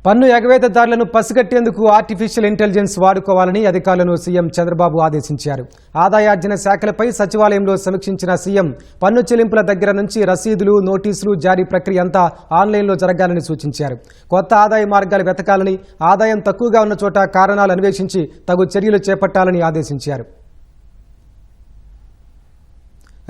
పన్ను ఎగవేతదారులను పసిగట్టేందుకు artificial intelligence వాడుకోవాలని అధికారులను సీఎం చంద్రబాబు ఆదేశించారు. ఆదాయార్జన శాఖలపై సచివాలయంలో సమీక్షించిన సీఎం పన్ను చెల్లింపుల దగ్గర నుంచి రసీదులు, నోటీసులు జారీ ప్రక్రియ అంతా ఆన్లైన్లో జరగాలని సూచించారు. కొత్త ఆదాయ మార్గాలు వెతకాలని, ఆదాయం తక్కువగా ఉన్న చోట కారణాలు అన్వేషించి తగు చర్యలు చేపట్టాలని ఆదేశించారు.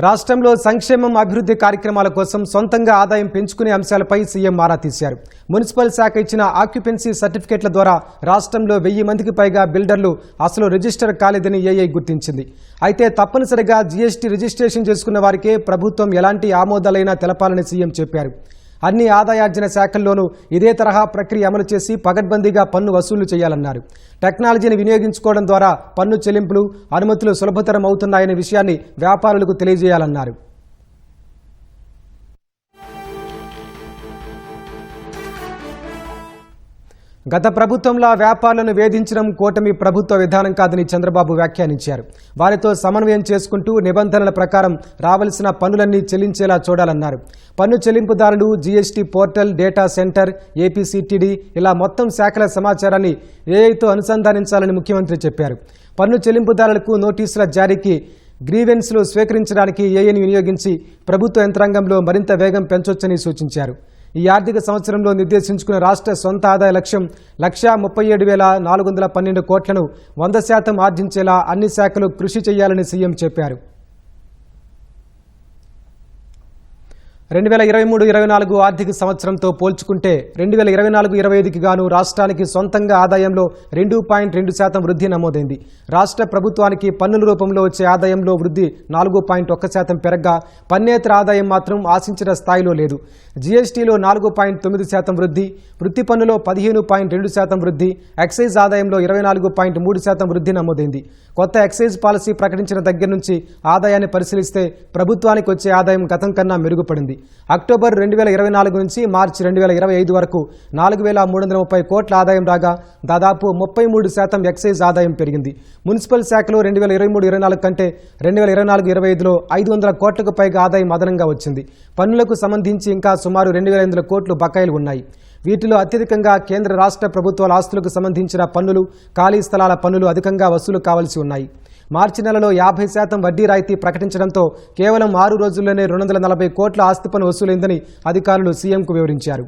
రాష్ట్రంలో సంక్షేమం, అభివృద్ధి కార్యక్రమాల కోసం సొంతంగా ఆదాయం పెంచుకునే అంశాలపై సీఎం ఆరా తీశారు. మున్సిపల్ శాఖ ఇచ్చిన ఆక్యుపెన్సీ సర్టిఫికెట్ల ద్వారా రాష్ట్రంలో 1000 మందికి పైగా బిల్డర్లు అసలు రిజిస్టర్ కాలేదని ఏఐ గుర్తించింది. అయితే తప్పనిసరిగా జీఎస్టీ రిజిస్ట్రేషన్ చేసుకున్న వారికే ప్రభుత్వం ఎలాంటి ఆమోదాలైనా తెలపాలని సీఎం చెప్పారు. అన్ని ఆదాయార్జన శాఖల్లోనూ ఇదే తరహా ప్రక్రియ అమలు చేసి పగడ్బందీగా పన్ను వసూలు చేయాలన్నారు. టెక్నాలజీని వినియోగించుకోవడం ద్వారా పన్ను చెల్లింపులు, అనుమతులు సులభతరం అవుతున్నాయనే విషయాన్ని వ్యాపారులకు తెలియజేయాలన్నారు. గత ప్రభుత్వంలో వ్యాపారులను వేధించడం కూటమి ప్రభుత్వ విధానం కాదని చంద్రబాబు వ్యాఖ్యానించారు. వారితో సమన్వయం చేసుకుంటూ నిబంధనల ప్రకారం రావాల్సిన పన్నులన్నీ చెల్లించేలా చూడాలన్నారు. పన్ను చెల్లింపుదారులు, జీఎస్టీ పోర్టల్, డేటా సెంటర్, ఏపీసీటీడీ ఇలా మొత్తం శాఖల సమాచారాన్ని ఏఐతో అనుసంధానించాలని ముఖ్యమంత్రి చెప్పారు. పన్ను చెల్లింపుదారులకు నోటీసుల జారీకి, గ్రీవెన్స్లు స్వీకరించడానికి ఏఐని వినియోగించి ప్రభుత్వ యంత్రాంగంలో మరింత వేగం పెంచొచ్చని సూచించారు. ఈ ఆర్థిక సంవత్సరంలో నిర్దేశించుకున్న రాష్ట్ర సొంత ఆదాయ లక్ష్యం 1,37,412 కోట్లను 100% ఆర్జించేలా అన్ని శాఖలు కృషి చేయాలని సీఎం చెప్పారు. 2023-24 ఆర్థిక సంవత్సరంతో పోల్చుకుంటే 2024-25కి గాను రాష్ట్రానికి సొంతంగా ఆదాయంలో 2.2% వృద్ధి నమోదైంది. రాష్ట్ర ప్రభుత్వానికి పన్నుల రూపంలో వచ్చే ఆదాయంలో వృద్ధి 4.1% పెరగ్గా పన్నేతర ఆదాయం మాత్రం ఆశించిన స్థాయిలో లేదు. జీఎస్టీలో 4.9% వృద్ధి, వృత్తి పన్నులో 15.2% వృద్ధి, ఎక్సైజ్ ఆదాయంలో 24.3% వృద్ధి నమోదైంది. కొత్త ఎక్సైజ్ పాలసీ ప్రకటించిన దగ్గర నుంచి ఆదాయాన్ని పరిశీలిస్తే ప్రభుత్వానికి వచ్చే ఆదాయం గతం కన్నా మెరుగుపడింది. అక్టోబర్ 2024 నుంచి మార్చి 2025 వరకు 4,330 కోట్ల ఆదాయం రాగా దాదాపు 33% ఎక్సైజ్ ఆదాయం పెరిగింది. మున్సిపల్ శాఖలో 2023-24 కంటే 2024-25లో 500 కోట్లకు పైగా ఆదాయం అదనంగా వచ్చింది. పన్నులకు సంబంధించి ఇంకా సుమారు 2,500 కోట్లు బకాయిలు ఉన్నాయి. వీటిలో అత్యధికంగా కేంద్ర రాష్ట్ర ప్రభుత్వాల ఆస్తులకు సంబంధించిన పన్నులు, ఖాళీ స్థలాల పన్నులు అధికంగా వసూలు కావాల్సి ఉన్నాయి. మార్చి నెలలో 50% వడ్డీ రాయితీ ప్రకటించడంతో కేవలం 6 రోజుల్లోనే 240 కోట్ల ఆస్తి పన్ను వసూలైందని అధికారులు సీఎంకు వివరించారు.